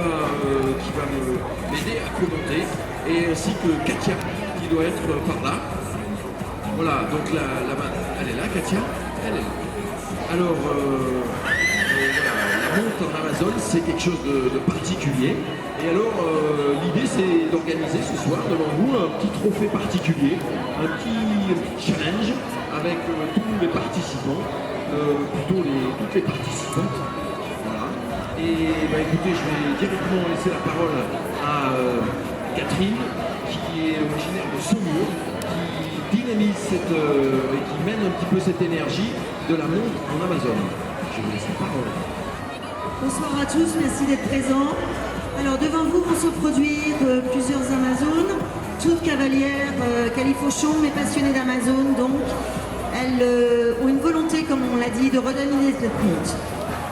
qui va m'aider à commenter, et ainsi que Katia qui doit être par là. Voilà, donc elle est là, Katia, elle est là. Alors, voilà, la monte en Amazon, c'est quelque chose de particulier. Et alors, l'idée, c'est d'organiser ce soir devant vous un petit trophée particulier, un petit challenge avec tous les participants, plutôt toutes les participantes. Voilà. Et bah, écoutez, je vais directement laisser la parole à Catherine, qui est originaire de Saumur, qui dynamise et qui mène un petit peu cette énergie de la monte en Amazon. Je vous laisse la parole. Bonsoir à tous, merci d'être présents. Alors devant vous vont se produire plusieurs Amazones, toutes cavalières califochons mais passionnées d'Amazon, donc elles ont une volonté, comme on l'a dit, de redynamiser cette monte.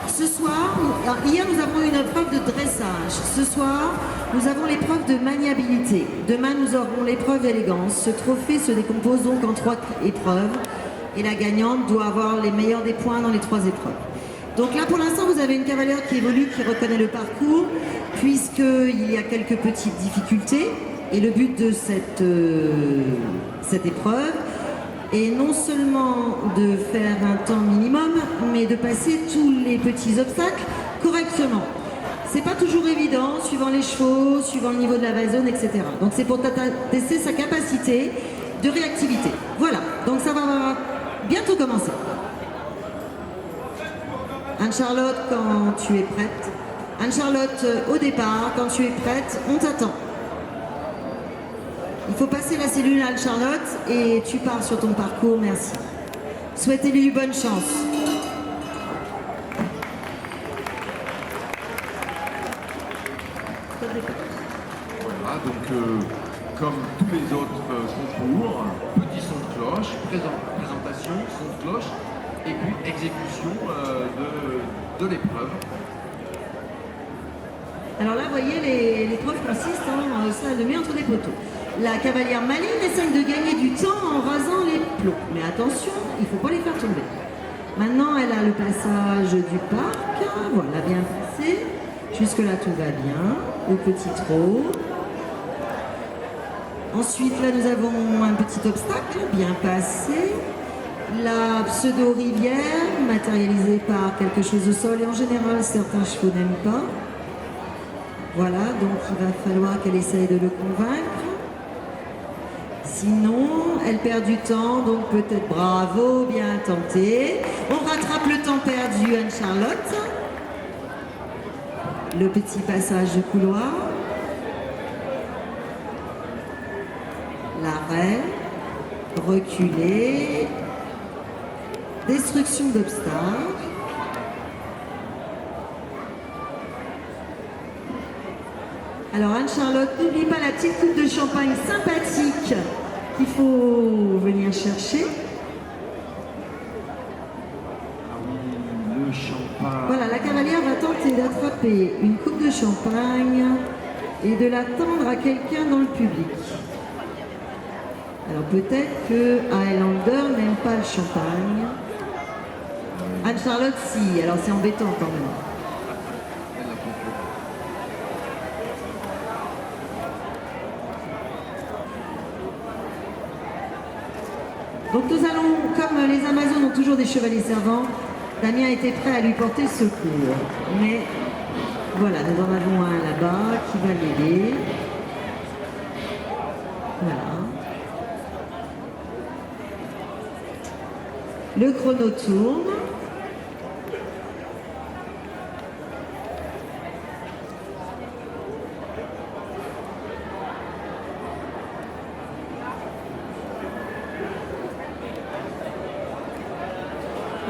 Ce soir, hier nous avons eu une épreuve de dressage, ce soir nous avons l'épreuve de maniabilité, demain nous aurons l'épreuve d'élégance. Ce trophée se décompose donc en 3 épreuves et la gagnante doit avoir les meilleurs des points dans les 3 épreuves. Donc là, pour l'instant, vous avez une cavalière qui évolue, qui reconnaît le parcours, puisqu'il y a quelques petites difficultés. Et le but de cette épreuve est non seulement de faire un temps minimum, mais de passer tous les petits obstacles correctement. C'est pas toujours évident, suivant les chevaux, suivant le niveau de la zone, etc. Donc c'est pour tester sa capacité de réactivité. Voilà, donc ça va bientôt commencer. Anne-Charlotte, quand tu es prête. Anne-Charlotte, au départ, quand tu es prête, on t'attend. Il faut passer la cellule à Anne-Charlotte et tu pars sur ton parcours, merci. Souhaitez-lui bonne chance. Voilà, donc comme tous les autres concours, petit son de cloche, présentation, son de cloche, et puis exécution de l'épreuve. Alors là, vous voyez, l'épreuve consiste en ça de met entre les poteaux. La cavalière Maline essaye de gagner du temps en rasant les plots. Mais attention, il ne faut pas les faire tomber. Maintenant, elle a le passage du parc. Voilà, bien passé. Jusque-là, tout va bien. Le petit trot. Ensuite, là, nous avons un petit obstacle, bien passé. La pseudo-rivière, matérialisée par quelque chose au sol. Et en général, certains chevaux n'aiment pas. Voilà, donc il va falloir qu'elle essaye de le convaincre. Sinon, elle perd du temps, donc peut-être bravo, bien tenté. On rattrape le temps perdu, Anne-Charlotte. Le petit passage de couloir. L'arrêt. Reculer. Destruction d'obstacles. Alors Anne-Charlotte, n'oublie pas la petite coupe de champagne sympathique qu'il faut venir chercher. Ah oui, le champagne. Voilà, la cavalière va tenter d'attraper une coupe de champagne et de la tendre à quelqu'un dans le public. Alors peut-être que Highlander n'aime pas le champagne. Anne-Charlotte, si, alors c'est embêtant quand même. Donc nous allons, comme les Amazones ont toujours des chevaliers servants, Damien était prêt à lui porter secours. Mais voilà, nous en avons un là-bas qui va l'aider. Voilà. Le chrono tourne.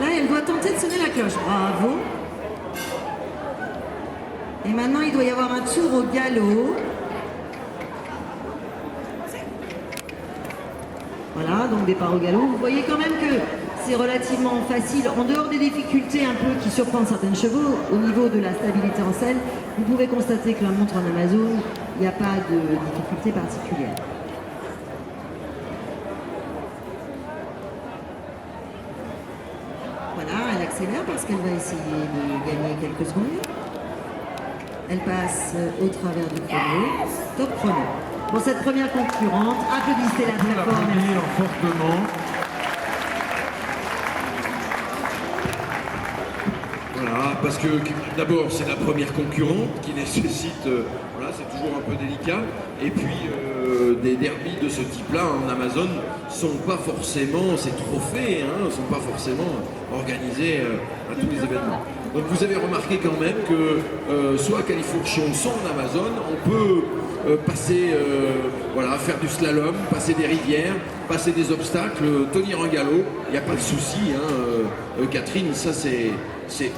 Là, elle doit tenter de sonner la cloche. Bravo. Et maintenant, il doit y avoir un tour au galop. Voilà, donc départ au galop. Vous voyez quand même que c'est relativement facile. En dehors des difficultés un peu qui surprennent certains chevaux, au niveau de la stabilité en selle, vous pouvez constater que la montre en Amazon, il n'y a pas de difficulté particulière. Voilà, elle accélère parce qu'elle va essayer de gagner quelques secondes. Elle passe au travers du chrono. Top chrono. Pour cette première concurrente, applaudissez la plateforme. L'applaudir fortement. Voilà, parce que d'abord c'est la première concurrente qui nécessite, voilà, c'est toujours un peu délicat. Et puis des derbies de ce type-là en Amazon sont pas forcément, ces trophées, hein, sont pas forcément organisés à tous les événements. Donc vous avez remarqué quand même que soit à Califourchon, soit en Amazon, on peut passer, voilà, faire du slalom, passer des rivières, passer des obstacles, tenir un galop, il n'y a pas de souci, hein, Catherine, ça c'est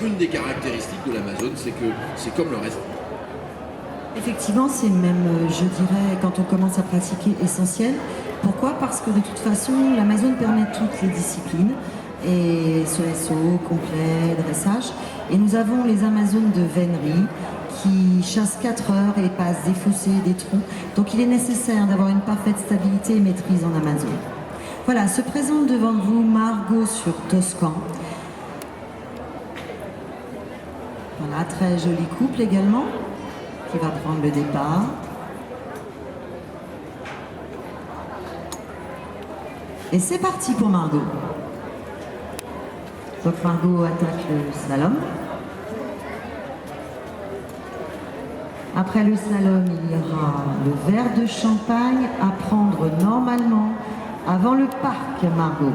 une des caractéristiques de l'Amazon, c'est que c'est comme le reste. Effectivement, c'est même, je dirais, quand on commence à pratiquer, essentiel. Pourquoi? Parce que de toute façon, l'Amazon permet toutes les disciplines, et saut complet, dressage. Et nous avons les Amazones de vénerie qui chassent 4 heures et passent des fossés, des troncs. Donc il est nécessaire d'avoir une parfaite stabilité et maîtrise en Amazon. Voilà, se présente devant vous Margot sur Toscan. Voilà, très joli couple également, qui va prendre le départ. Et c'est parti pour Margot. Donc Margot attaque le slalom. Après le slalom, il y aura le verre de champagne à prendre normalement avant le parc, Margot.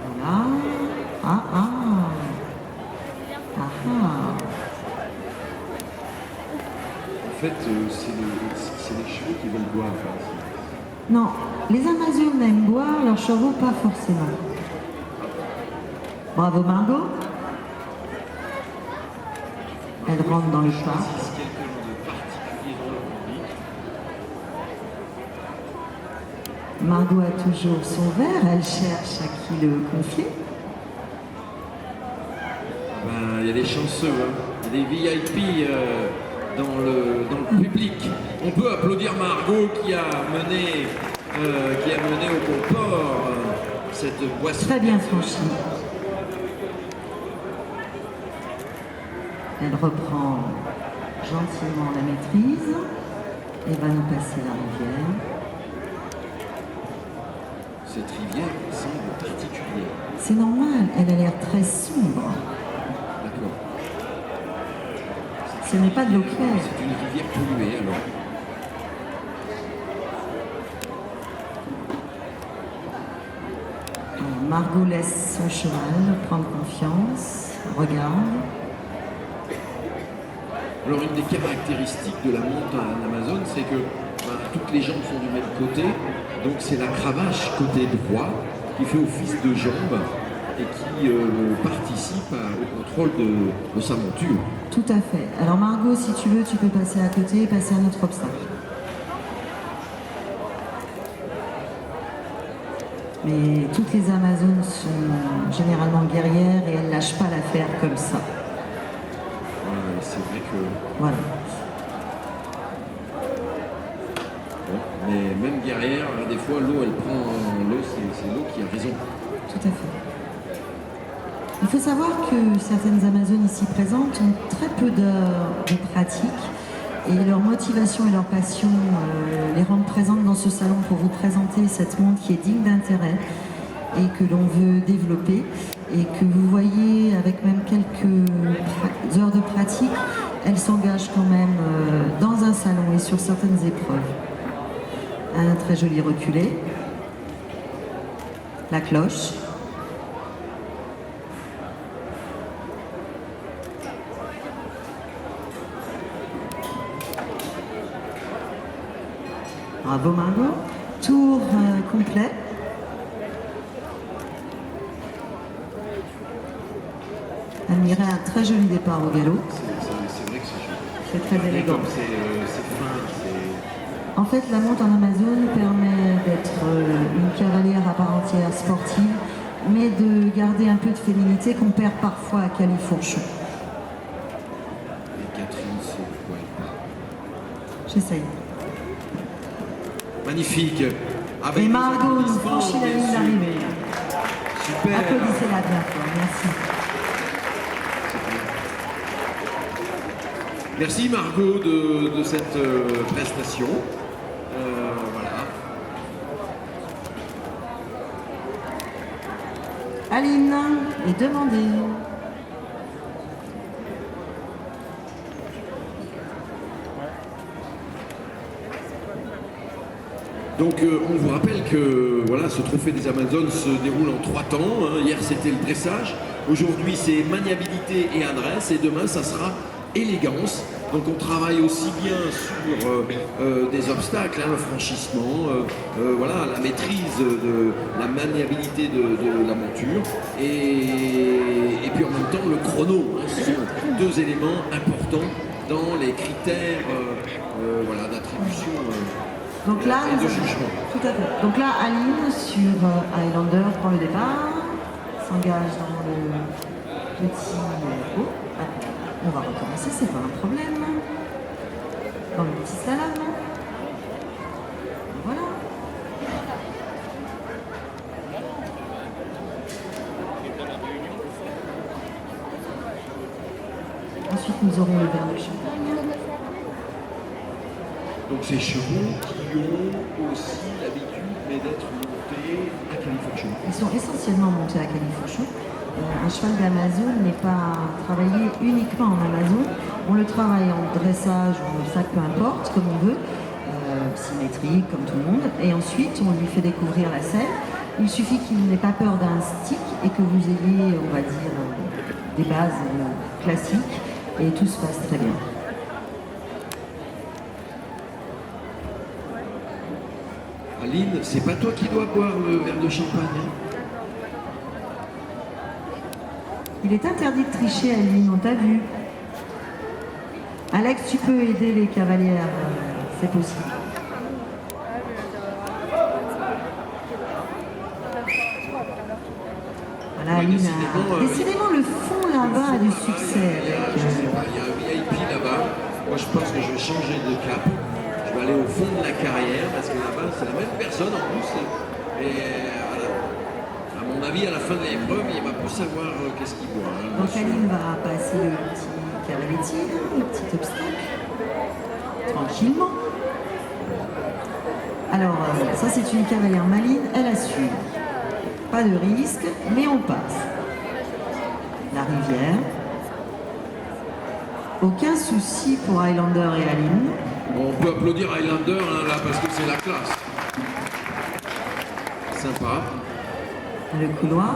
Voilà. Ah ah. Ah ah. En fait, c'est les chevaux qui veulent boire. Non, les Amazones aiment boire, leurs chevaux pas forcément. Bravo Margot. Elle rentre dans le parc. Margot a toujours son verre, elle cherche à qui le confier. Ben, il y a des chanceux, hein. Il y a des VIP dans le public. On peut applaudir Margot qui a mené au comport cette boisson. Très bien franchi. Elle reprend gentiment la maîtrise et va nous passer la rivière. Cette rivière semble particulière. C'est normal, elle a l'air très sombre. D'accord. Ce n'est pas de l'eau claire. C'est une rivière polluée alors. Margot laisse son cheval prendre confiance, regarde. Alors une des caractéristiques de la montagne Amazon, c'est que toutes les jambes sont du même côté, donc c'est la cravache côté droit qui fait office de jambe et qui participe au contrôle de sa monture. Tout à fait. Alors Margot, si tu veux, tu peux passer à côté et passer à un autre obstacle. Mais toutes les Amazones sont généralement guerrières et elles ne lâchent pas l'affaire comme ça. Ouais, c'est vrai que... Voilà. Bon, mais même guerrière, des fois l'eau, elle prend l'eau, c'est l'eau qui a raison. Tout à fait. Il faut savoir que certaines Amazones ici présentes ont très peu d'heures de pratique et leur motivation et leur passion les rendent présentes dans ce salon pour vous présenter cette montre qui est digne d'intérêt et que l'on veut développer et que vous voyez avec même quelques heures de pratique, elle s'engage quand même dans un salon et sur certaines épreuves. Un très joli reculé, la cloche. Bravo Margot. Tour complet. Admirez un très joli départ au galop. C'est vrai que c'est joli. C'est très élégant. C'est fin, En fait, la montre en Amazon permet d'être une cavalière à part entière sportive, mais de garder un peu de féminité qu'on perd parfois à Califourchon. Et Catherine, c'est quoi? J'essaye. Magnifique. Avec Et des Margot nous applaudissements, franchit la bien ligne sûr. d'arrivée. Super. Applaudissez-la bien fort, merci. Merci Margot de cette prestation. Voilà. Aline est demandée. Donc on vous rappelle que voilà, ce trophée des Amazones se déroule en 3 temps. Hein. Hier c'était le dressage, aujourd'hui c'est maniabilité et adresse, et demain ça sera élégance. Donc on travaille aussi bien sur des obstacles, hein, le franchissement, voilà, la maîtrise de la maniabilité de la monture, et puis en même temps le chrono. Hein, ce sont 2 éléments importants dans les critères voilà, d'attribution. Donc là, Et de nous avons- jugement. Tout à fait. Donc là, Aline sur Highlander prend le départ, s'engage dans le petit haut. On va recommencer, c'est pas un problème. Dans le petit slalom. Voilà. Ensuite, nous aurons le verre de champagne. Donc ces chevaux qui ont aussi l'habitude d'être montés à Califourchon. Ils sont essentiellement montés à Califourchon. Un cheval d'Amazon n'est pas travaillé uniquement en Amazon. On le travaille en dressage ou en sac, peu importe, comme on veut, symétrique, comme tout le monde. Et ensuite, on lui fait découvrir la selle. Il suffit qu'il n'ait pas peur d'un stick et que vous ayez, on va dire, des bases classiques. Et tout se passe très bien. Aline, c'est pas toi qui dois boire le verre de champagne. Hein. Il est interdit de tricher, Aline, on t'a vu. Alex, tu peux aider les cavalières, c'est possible. Voilà, Ouais, Aline décidément, a... Décidément, le fond là-bas a du succès. Je sais pas, il y a un VIP là-bas. Moi, je pense que je vais changer de cap. Je vais aller au fond de la carrière parce que là-bas, c'est la même personne en plus. Et voilà. À mon avis, à la fin de l'épreuve, il va plus savoir qu'est-ce qu'il boit. Hein, Donc monsieur. Aline va passer le petit cavaletti, le petit obstacle, tranquillement. Alors, ça c'est une cavalière maline, elle assure. Pas de risque, mais on passe. La rivière. Aucun souci pour Highlander et Aline. Bon, on peut applaudir Highlander hein, là parce que c'est la classe. Sympa. Le couloir.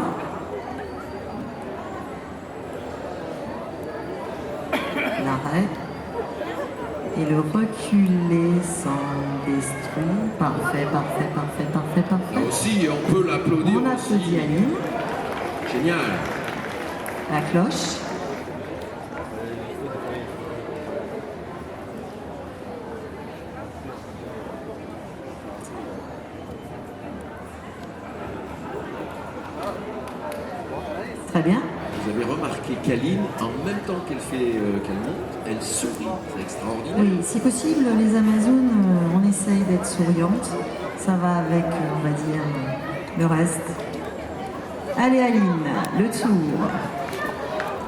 L'arrêt. Et le reculer sans destruire. Parfait, parfait, parfait, parfait, Là parfait. aussi, on peut l'applaudir On aussi. applaudit Aline. Génial. La cloche. Très bien. Vous avez remarqué qu'Aline, en même temps qu'elle qu'elle monte, elle sourit. C'est extraordinaire. Oui, si possible, les Amazones, on essaye d'être souriantes. Ça va avec, on va dire, le reste. Allez Aline, le tour.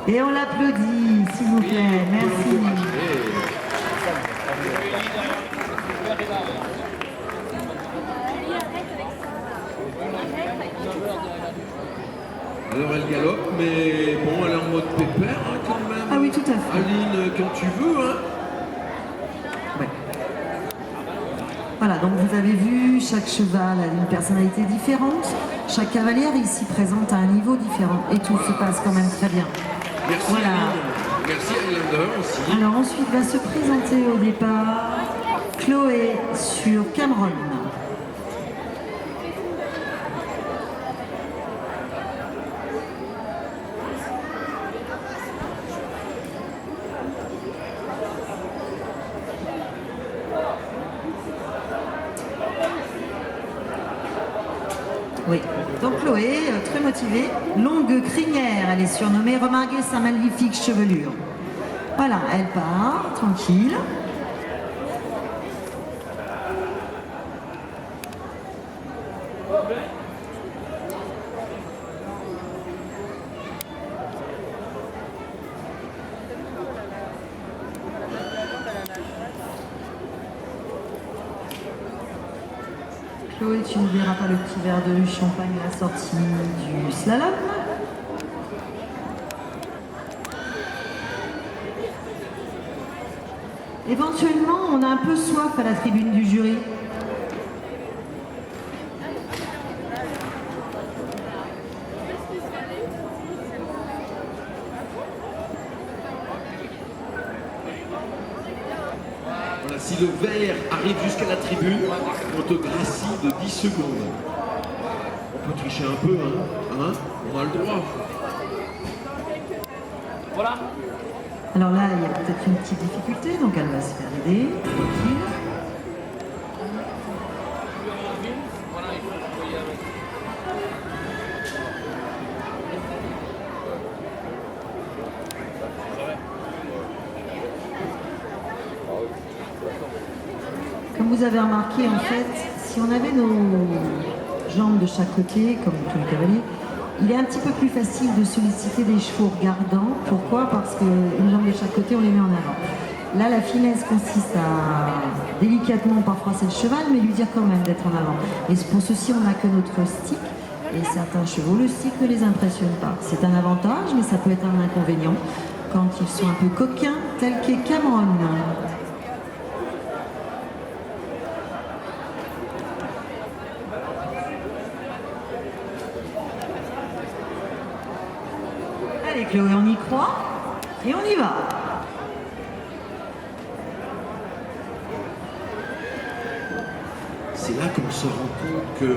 Et on l'applaudit, s'il vous plaît. On peut Merci. l'encourager. Alors elle galope, mais bon, elle est en mode pépère hein, quand même. Ah oui, tout à fait. Aline, quand tu veux. Hein. Ouais. Voilà, donc vous avez vu, chaque cheval a une personnalité différente. Chaque cavalière ici présente à un niveau différent. Et tout se passe quand même très bien. Merci Voilà. Aline. Merci Highlander aussi. Alors ensuite va se présenter au départ Chloé sur Cameron. Oui, donc Chloé, très motivée, longue crinière, elle est surnommée, remarquez sa magnifique chevelure. Voilà, elle part, tranquille. Chloé, tu n'oublieras pas le petit verre de champagne à la sortie du slalom. Éventuellement, on a un peu soif à la tribune du jury. Voilà, si le verre arrive jusqu'à la tribune, on te gracie de 10 secondes. On peut tricher un peu, hein, on a le droit. Voilà. Alors là, il y a peut-être une petite difficulté, donc elle va se faire aider. Tranquille. Comme vous avez remarqué, en fait, si on avait nos jambes de chaque côté, comme tous les cavaliers, il est un petit peu plus facile de solliciter des chevaux regardants. Pourquoi? Parce qu'une jambe de chaque côté, on les met en avant. Là, la finesse consiste à délicatement, pas froisser le cheval, mais lui dire quand même d'être en avant. Et pour ceci, on n'a que notre stick. Et certains chevaux, le stick ne les impressionne pas. C'est un avantage, mais ça peut être un inconvénient quand ils sont un peu coquins, tels qu'est Cameron. Allez Chloé, on y croit et on y va. C'est là qu'on se rend compte que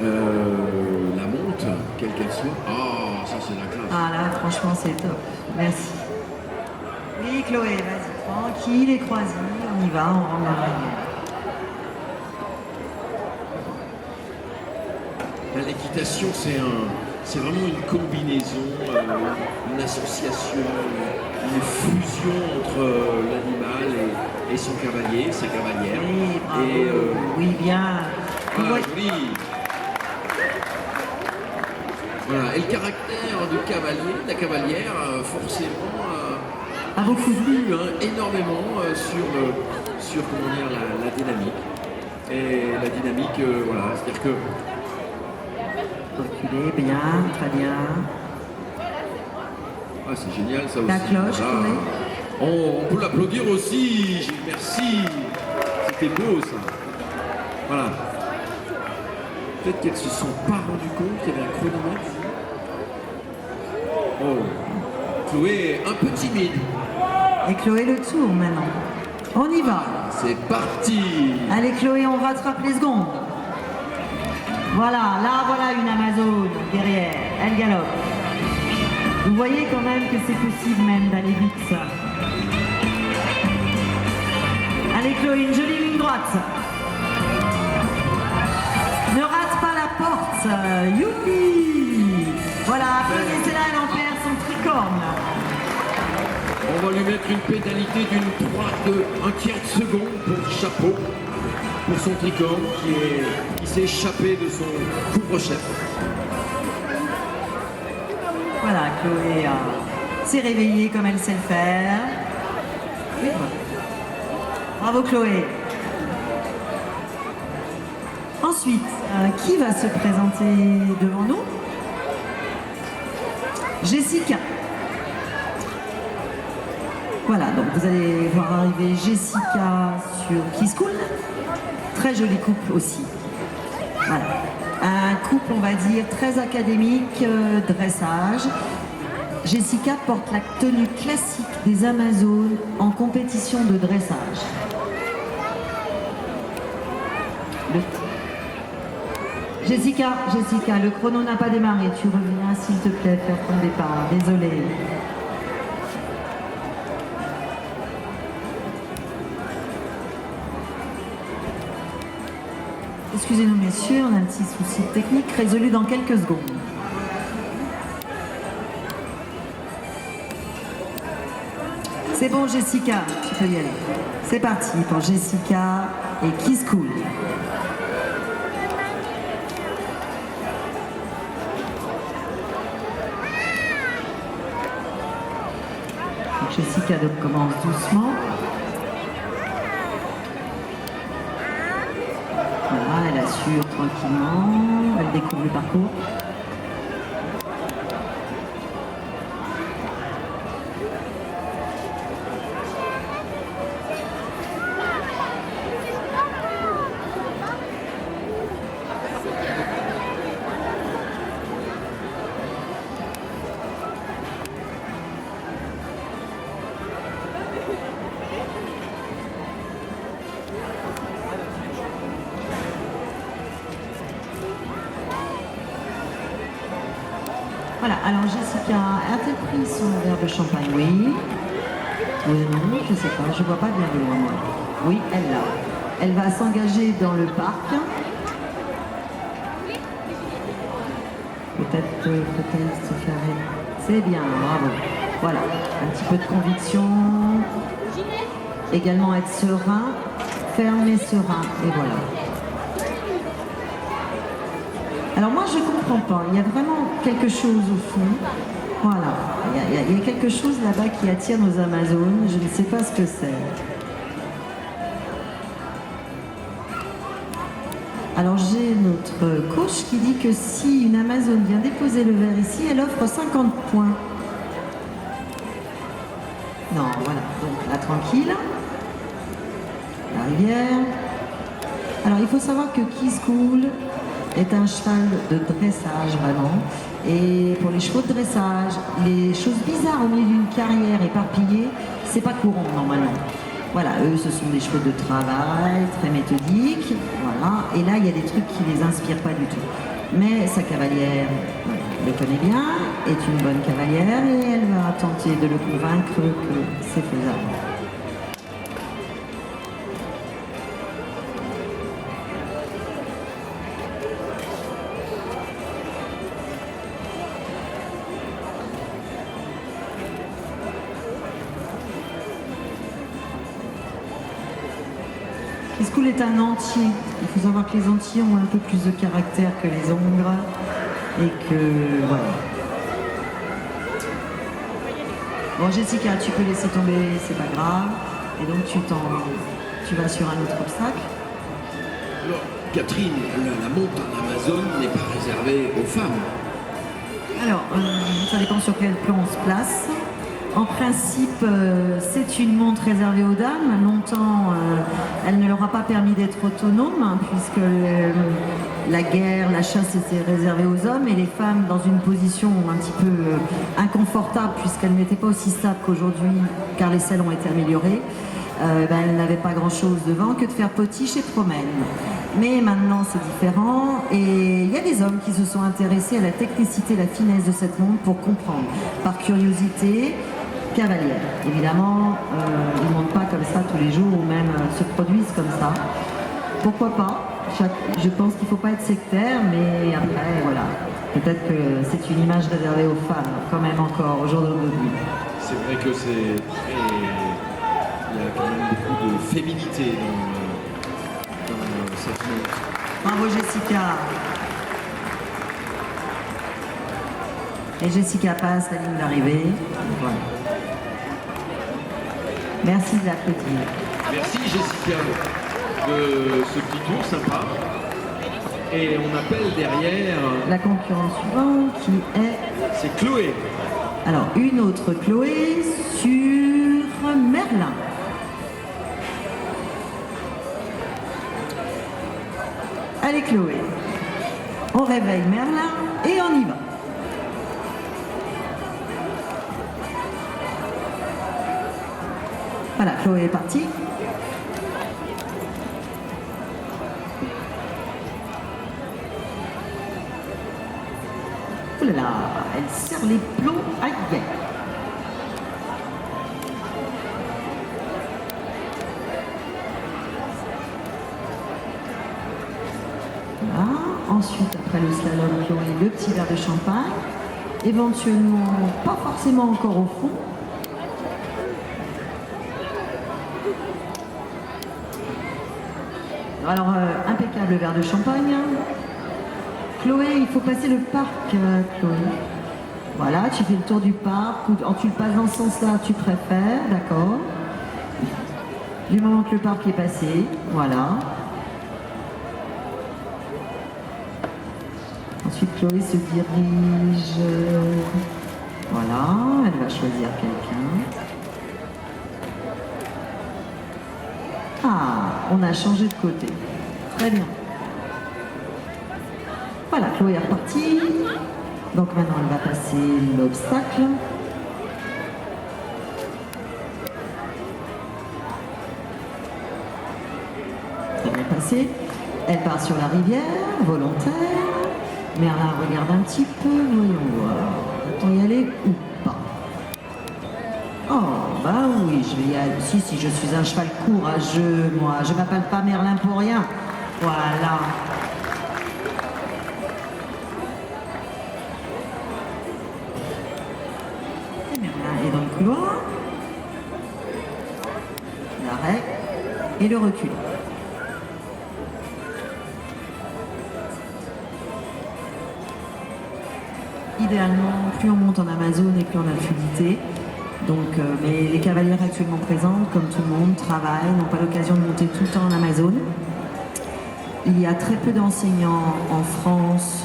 la monte, quelle qu'elle soit, ça c'est la classe. Ah là, franchement, c'est top. Merci. Oui Chloé, vas-y, tranquille et croisille, on y va, on rentre dans la rivière. L'équitation, c'est vraiment une combinaison, une association, une fusion entre l'animal et son cavalier, sa cavalière. Oui, bravo. Et, oui, bien. voilà, joli. Voilà. Et le caractère du cavalier, de la cavalière, forcément, A beaucoup influe énormément sur comment dire, la dynamique. Et la dynamique, voilà, c'est-à-dire que reculez, bien, très bien. c'est génial ça aussi. La cloche, Voilà. Chloé. On peut l'applaudir aussi. Merci. C'était beau ça. Voilà. Peut-être qu'elles se sont pas rendues compte qu'il y avait un chronomètre. Chloé un peu timide. Et Chloé le tour maintenant. On y va. C'est parti. Allez Chloé, on rattrape les secondes. Voilà, là voilà une Amazone derrière, elle galope. Vous voyez quand même que c'est possible même d'aller vite ça. Allez Chloé, une jolie ligne droite. Ne rate pas la porte, youpi. Voilà, applaudissez-la, elle en perd son tricorne. On va lui mettre une pénalité d'un tiers de seconde pour le chapeau, pour son tricorne qui s'est échappé de son couvre-chef. Voilà, Chloé s'est réveillée comme elle sait le faire. Oui, voilà. Bravo Chloé. Ensuite, qui va se présenter devant nous? Jessica. Voilà, donc vous allez voir arriver Jessica sur Kiss Cool. Très jolie couple aussi. Voilà. Un couple, on va dire, très académique, dressage. Jessica porte la tenue classique des Amazones en compétition de dressage. Jessica, le chrono n'a pas démarré. Tu reviens, s'il te plaît, faire ton départ. Désolée. Excusez-nous messieurs, on a un petit souci technique résolu dans quelques secondes. C'est bon Jessica, tu peux y aller. C'est parti pour Jessica et Kiss Cool. Donc Jessica donc commence doucement. Voilà, elle a rassure tranquillement, elle découvre le parcours. Voilà, alors Jessica, a-t-elle pris son verre de champagne? Oui. Oui, non, je ne sais pas, je ne vois pas bien de loin, moi. Oui, elle l'a. Elle va s'engager dans le parc. Peut-être se faire... C'est bien, bravo. Voilà, un petit peu de conviction. Également être serein, ferme mais serein, et voilà. Alors moi je comprends pas, il y a vraiment quelque chose au fond, voilà, il y a quelque chose là-bas qui attire nos Amazones, je ne sais pas ce que c'est. Alors j'ai notre coach qui dit que si une Amazone vient déposer le verre ici, elle offre 50 points. Non, voilà, donc là tranquille, la rivière. Alors il faut savoir que Kiss Cool est un cheval de dressage vraiment, et pour les chevaux de dressage, les choses bizarres au milieu d'une carrière éparpillée, c'est pas courant normalement. Voilà, eux ce sont des chevaux de travail, très méthodiques, voilà, et là il y a des trucs qui les inspirent pas du tout. Mais sa cavalière, le connaît bien, est une bonne cavalière et elle va tenter de le convaincre que c'est faisable. Kiss Cool est un entier. Il faut savoir que les entiers ont un peu plus de caractère que les hongres et que voilà. Bon Jessica, tu peux laisser tomber, c'est pas grave. Et donc tu vas sur un autre obstacle. Alors, Catherine, la monte en Amazone n'est pas réservée aux femmes. Alors, ça dépend sur quel plan on se place. En principe, c'est une montre réservée aux dames. Longtemps, elle ne leur a pas permis d'être autonome, hein, puisque la guerre, la chasse était réservée aux hommes et les femmes dans une position un petit peu inconfortable, puisqu'elles n'étaient pas aussi stables qu'aujourd'hui, car les selles ont été améliorées. Elles n'avaient pas grand-chose devant que de faire potiche et promène. Mais maintenant, c'est différent et il y a des hommes qui se sont intéressés à la technicité, la finesse de cette montre pour comprendre, par curiosité, cavalière. Évidemment, ils ne montent pas comme ça tous les jours ou même se produisent comme ça. Pourquoi pas? Je pense qu'il ne faut pas être sectaire, mais après, voilà. Peut-être que c'est une image réservée aux femmes, quand même encore, au jour d'aujourd'hui. C'est vrai que c'est très... Il y a quand même beaucoup de féminité dans cette montre. Bravo Jessica. Et Jessica passe la ligne d'arrivée. Voilà. Merci de l'applaudir. Merci Jessica de ce petit tour sympa. Et on appelle derrière... La concurrente suivante qui est... C'est Chloé. Alors, une autre Chloé sur Merlin. Allez Chloé, on réveille Merlin et on y va. Voilà, Chloé est partie. Ouh là là, elle serre les plombs, aïe. Voilà. Ensuite, après le slalom, Chloé, le petit verre de champagne. Éventuellement, pas forcément encore au fond. Alors, impeccable verre de champagne. Chloé, il faut passer le parc, Chloé. Voilà, tu fais le tour du parc. Ou tu le passes dans ce sens-là, tu préfères, d'accord. Du moment que le parc est passé, voilà. Ensuite, Chloé se dirige. Voilà, elle va choisir quelqu'un. Ah, on a changé de côté. Très bien. Voilà, Chloé est repartie. Donc maintenant, elle va passer l'obstacle. Très bien passé. Elle part sur la rivière, volontaire. Merlin regarde un petit peu, voyons voir. Va-t-on y aller ou pas? Oh, bah oui, je vais y aller. Si, je suis un cheval courageux, moi. Je m'appelle pas Merlin pour rien. Voilà. Et Merlin est dans le couloir. L'arrêt et le recul. Idéalement, plus on monte en Amazone et plus on a de fluidité. Donc, mais les cavalières actuellement présentes, comme tout le monde, travaillent, n'ont pas l'occasion de monter tout le temps en Amazone. Il y a très peu d'enseignants en France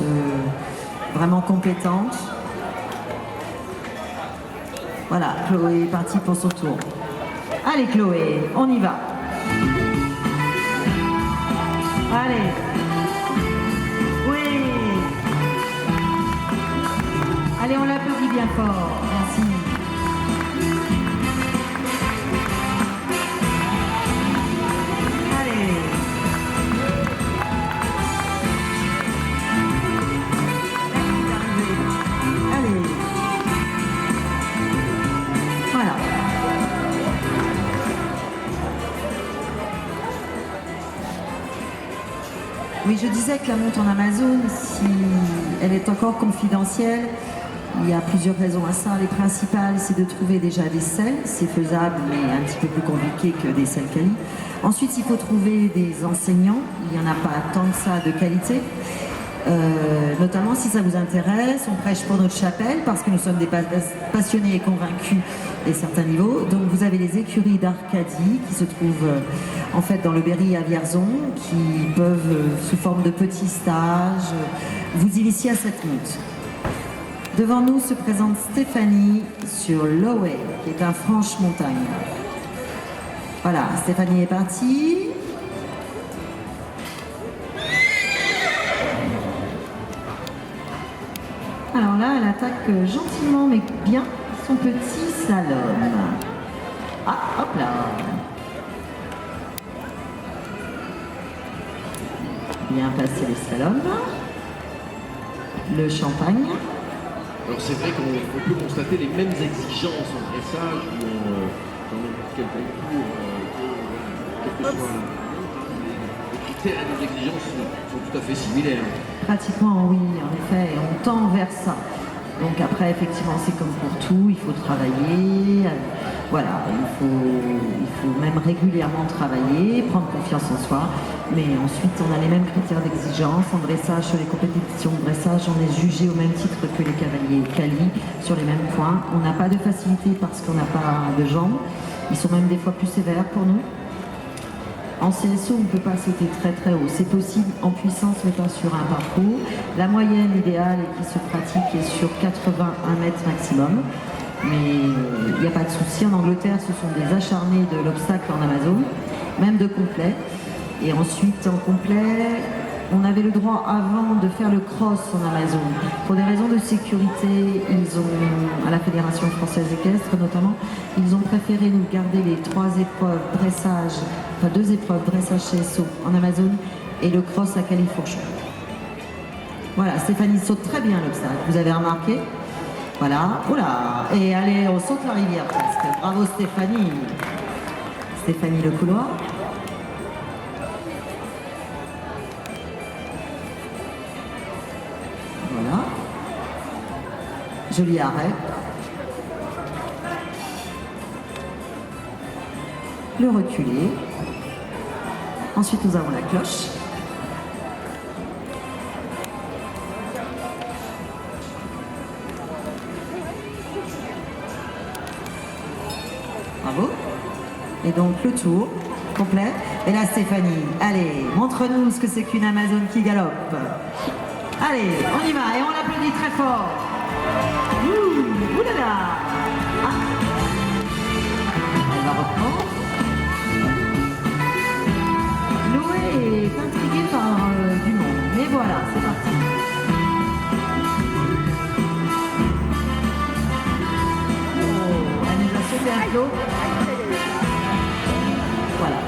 vraiment compétentes. Voilà, Chloé est partie pour son tour. Allez Chloé, on y va. Allez. Oui. Allez, on l'applaudit bien fort. Merci. Allez. Allez. Voilà. Oui, je disais que la monte en Amazone, si elle est encore confidentielle, il y a plusieurs raisons à ça. Les principales, c'est de trouver déjà des selles. C'est faisable, mais un petit peu plus compliqué que des selles quali. Ensuite, il faut trouver des enseignants. Il n'y en a pas tant que ça de qualité. Notamment si ça vous intéresse, on prêche pour notre chapelle parce que nous sommes des passionnés et convaincus à certains niveaux. Donc vous avez les écuries d'Arcadie qui se trouvent en fait dans le Berry à Vierzon, qui peuvent sous forme de petits stages vous initier à cette monte. Devant nous se présente Stéphanie sur Lowey, qui est un franche montagne. Voilà, Stéphanie est partie. Alors là, elle attaque gentiment mais bien son petit slalom. Ah, hop là. Bien passé le slalom. Le champagne. Alors c'est vrai qu'on peut constater les mêmes exigences en dressage ou dans n'importe quel concours, quel que soit les critères et les exigences sont tout à fait similaires. Pratiquement oui, en effet, on tend vers ça. Donc après, effectivement, c'est comme pour tout, il faut travailler, voilà, il faut même régulièrement travailler, prendre confiance en soi, mais ensuite on a les mêmes critères d'exigence. En dressage, sur les compétitions de dressage, on est jugé au même titre que les cavaliers quali, sur les mêmes points. On n'a pas de facilité parce qu'on n'a pas de jambes, ils sont même des fois plus sévères pour nous. En CSO, on ne peut pas sauter très très haut. C'est possible en puissance, mais pas sur un parcours. La moyenne idéale qui se pratique est sur 81 mètres maximum. Mais il n'y a pas de souci. En Angleterre, ce sont des acharnés de l'obstacle en Amazone, même de complet. Et ensuite, en complet, on avait le droit avant de faire le cross en Amazone. Pour des raisons de sécurité, ils ont, à la Fédération française équestre notamment, ils ont préféré nous garder les 3 épreuves dressage, enfin 2 épreuves dressage CSO en Amazone et le cross à Califourchon. Voilà, Stéphanie saute très bien l'obstacle, vous avez remarqué? Voilà, oula, et allez, on saute la rivière presque. Bravo Stéphanie. Stéphanie le couloir. Voilà. Joli arrêt. Le reculé. Ensuite, nous avons la cloche. Bravo. Et donc, le tour complet. Et là, Stéphanie, allez, montre-nous ce que c'est qu'une Amazone qui galope. Allez, on y va et on l'applaudit très fort. Ouh, oulala. Ah. Elle va reprendre. Noé est intrigué par du monde. Mais voilà, c'est parti. Oh, elle nous a sauté un flot. Voilà,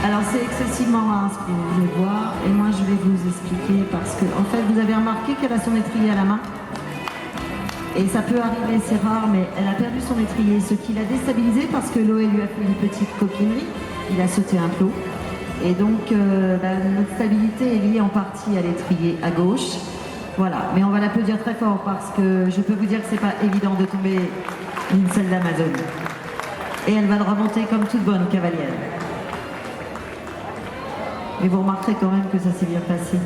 alors c'est excessivement rare ce que vous voulez voir et moi je vais vous expliquer parce que en fait vous avez remarqué qu'elle a son étrier à la main et ça peut arriver, c'est rare, mais elle a perdu son étrier, ce qui l'a déstabilisé parce que Loé lui a fait une petite coquinerie, il a sauté un plot et donc notre stabilité est liée en partie à l'étrier à gauche. Voilà, mais on va l'applaudir très fort parce que je peux vous dire que c'est pas évident de tomber d'une selle d'Amazon. Et elle va le remonter comme toute bonne cavalière. Mais vous remarquerez quand même que ça s'est bien passé.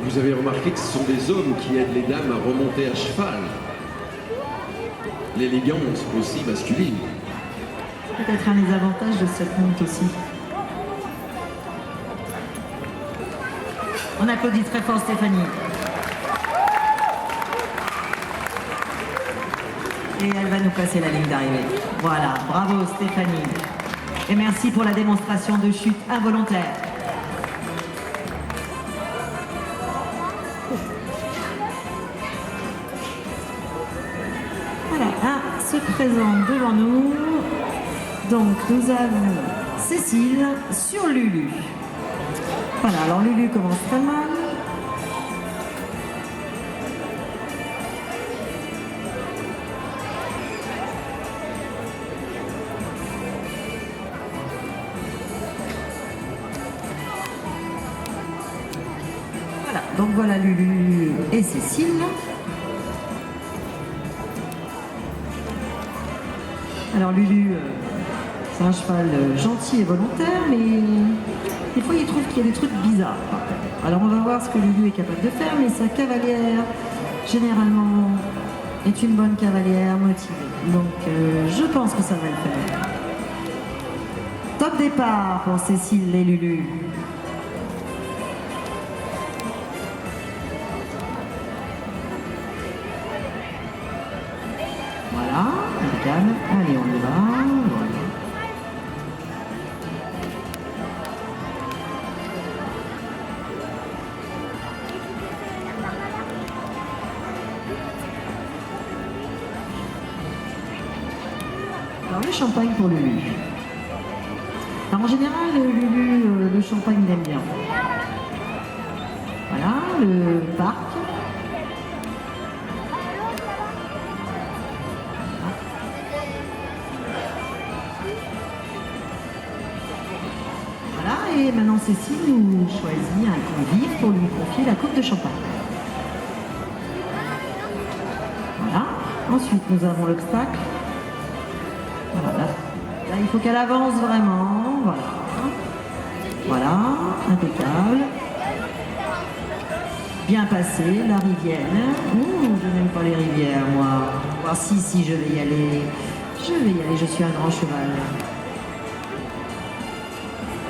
Vous avez remarqué que ce sont des hommes qui aident les dames à remonter à cheval. L'élégance aussi masculine. Peut-être un des avantages de cette monte aussi. On applaudit très fort Stéphanie. Et elle va nous passer la ligne d'arrivée. Voilà, bravo Stéphanie. Et merci pour la démonstration de chute involontaire. Voilà, un se présente devant nous. Donc nous avons Cécile sur Lulu. Voilà, alors Lulu commence très mal. Donc voilà Lulu et Cécile. Alors Lulu, c'est un cheval gentil et volontaire, mais des fois il trouve qu'il y a des trucs bizarres. Alors on va voir ce que Lulu est capable de faire, mais sa cavalière, généralement, est une bonne cavalière motivée. Donc je pense que ça va le faire. Top départ pour Cécile et Lulu. Voilà, impeccable. Allez, on y va. Voilà. Alors, le champagne pour Lulu. Alors, en général, Lulu, le champagne, il aime bien. Voilà, le parc. Et maintenant Cécile nous choisit un convive pour lui confier la coupe de champagne. Voilà. Ensuite nous avons l'obstacle. Voilà. Là il faut qu'elle avance vraiment. Voilà. Voilà. Impeccable. Bien passé. La rivière. Ouh, je n'aime pas les rivières moi. Oh, si, je vais y aller. Je vais y aller, je suis un grand cheval.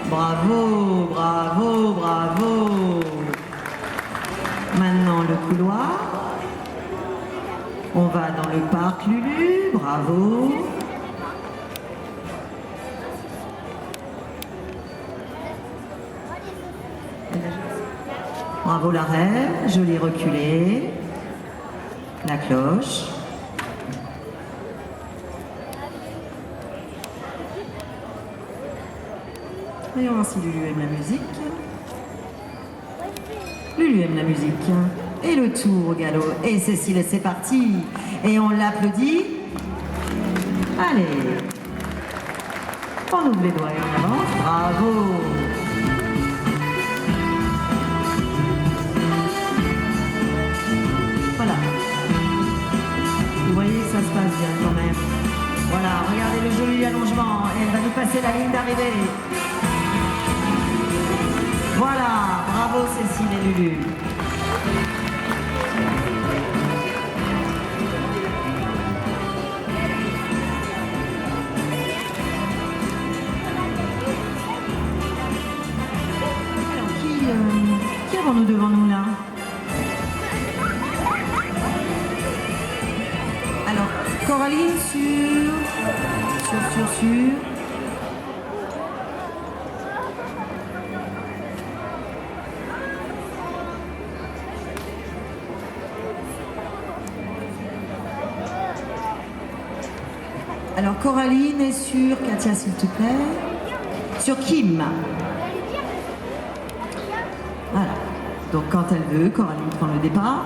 Bravo, bravo, bravo. Maintenant le couloir. On va dans le parc Lulu, bravo. Bravo la reine, joli reculé. La cloche. Voyons voir si Lulu aime la musique. Lulu aime la musique. Et le tour au galop. Et Cécile, c'est parti. Et on l'applaudit. Allez. On ouvre les doigts et on avance. Bravo. Voilà. Vous voyez que ça se passe bien quand même. Voilà, regardez le joli allongement. Et elle va nous passer la ligne d'arrivée. Voilà, bravo Cécile et Lulu. devant nous là? Alors, Coraline sur. Alors, Coraline est sur. Katia, s'il te plaît. Sur Kim. Voilà. Donc, quand elle veut, Coraline prend le départ.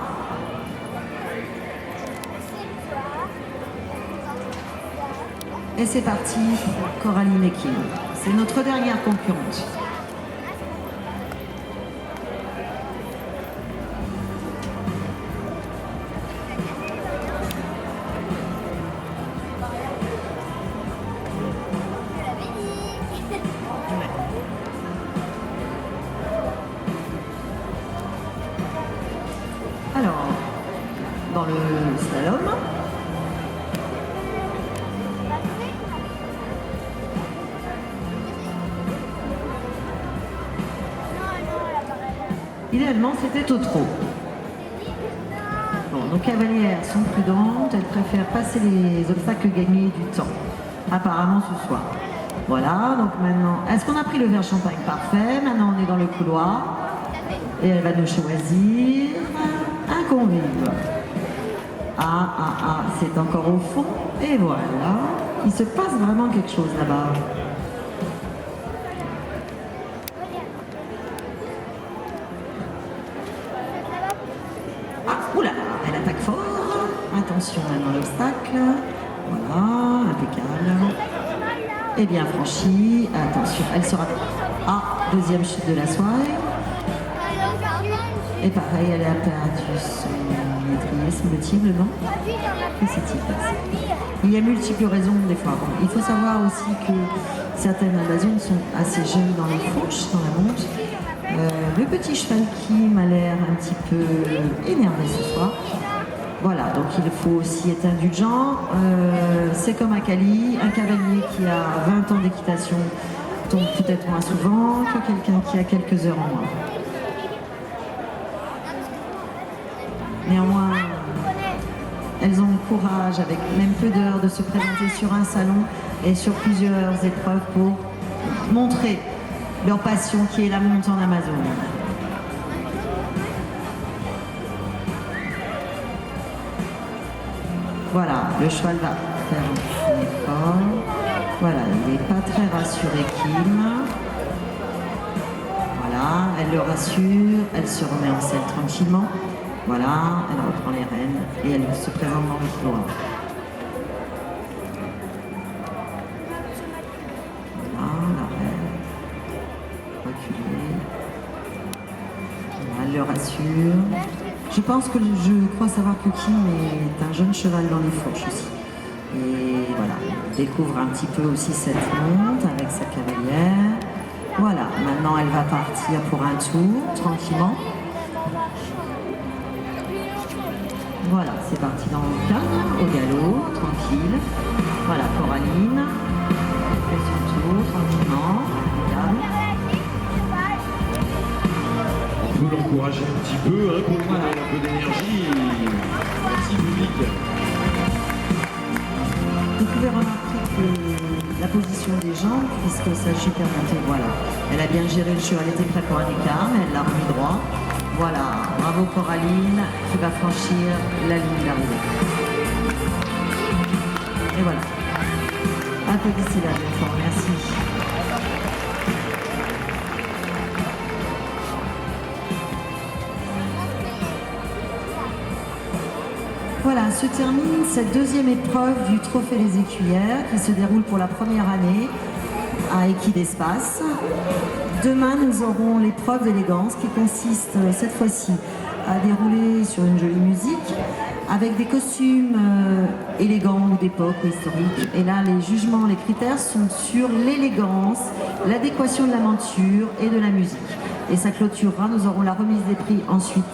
Et c'est parti pour Coraline et Kim. C'est notre dernière concurrente. Alors, dans le slalom, idéalement, c'était au trot. Bon, nos cavalières sont prudentes, elles préfèrent passer les obstacles que gagner du temps. Apparemment ce soir. Voilà, donc maintenant, est-ce qu'on a pris le verre champagne? Parfait. Maintenant, on est dans le couloir. Et elle va nous choisir un convive. C'est encore au fond. Et voilà, il se passe vraiment quelque chose là-bas. Oula, elle attaque fort. Attention maintenant l'obstacle. Voilà, impeccable. Et bien franchi. Attention, elle sera... deuxième chute de la soirée. Et pareil, elle a perdu son étrier, semble-t-il, non? Que s'est-il passé? Il y a multiples raisons des fois. Bon, il faut savoir aussi que certaines Amazones sont assez jeunes dans les fourches, dans la monte. Le petit cheval qui m'a l'air un petit peu énervé ce soir. Voilà, donc il faut aussi être indulgent. C'est comme un cavalier qui a 20 ans d'équitation tombe peut-être moins souvent que quelqu'un qui a quelques heures en moins. Néanmoins, elles ont le courage, avec même peu d'heures, de se présenter sur un salon et sur plusieurs épreuves pour montrer leur passion qui est la monte en Amazone. Voilà, le cheval va faire un effort. Voilà, il n'est pas très rassuré, Kim. Voilà, elle le rassure, elle se remet en selle tranquillement. Voilà, elle reprend les rênes et elle se présente dans le couloir. Voilà, la reine. Reculer. Voilà, elle le rassure. Je pense que je crois savoir que Kim est un jeune cheval dans les fourches aussi. Et voilà, elle découvre un petit peu aussi cette monte avec sa cavalière. Voilà, maintenant elle va partir pour un tour, tranquillement. Voilà, c'est parti dans le calme, au galop, tranquille. Voilà, Coraline. Elle fait son tour, tranquillement, calme. On peut l'encourager un petit peu, hein, pour lui donner un peu d'énergie. Merci public. Vous pouvez remarquer que la position des jambes, puisque ça chute remontée, voilà. Elle a bien géré le cheval, elle était prête pour un écart, mais elle l'a remis droit. Voilà, bravo Coraline, qui va franchir la ligne d'arrivée. Et voilà. Applaudissez-la bien fort, merci. Voilà, se termine cette deuxième épreuve du Trophée des Écuyères qui se déroule pour la première année à Équidespace. Demain, nous aurons l'épreuve d'élégance qui consiste cette fois-ci à dérouler sur une jolie musique avec des costumes élégants ou d'époque ou historiques. Et là, les jugements, les critères sont sur l'élégance, l'adéquation de la monture et de la musique. Et ça clôturera, nous aurons la remise des prix ensuite.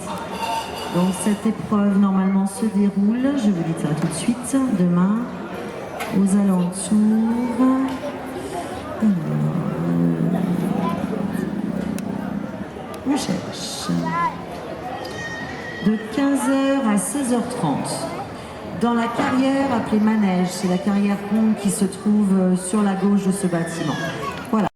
Donc cette épreuve normalement se déroule, je vous dis ça tout de suite, demain aux alentours. On cherche. de 15h à 16h30. Dans la carrière appelée Manège, c'est la carrière ronde qui se trouve sur la gauche de ce bâtiment.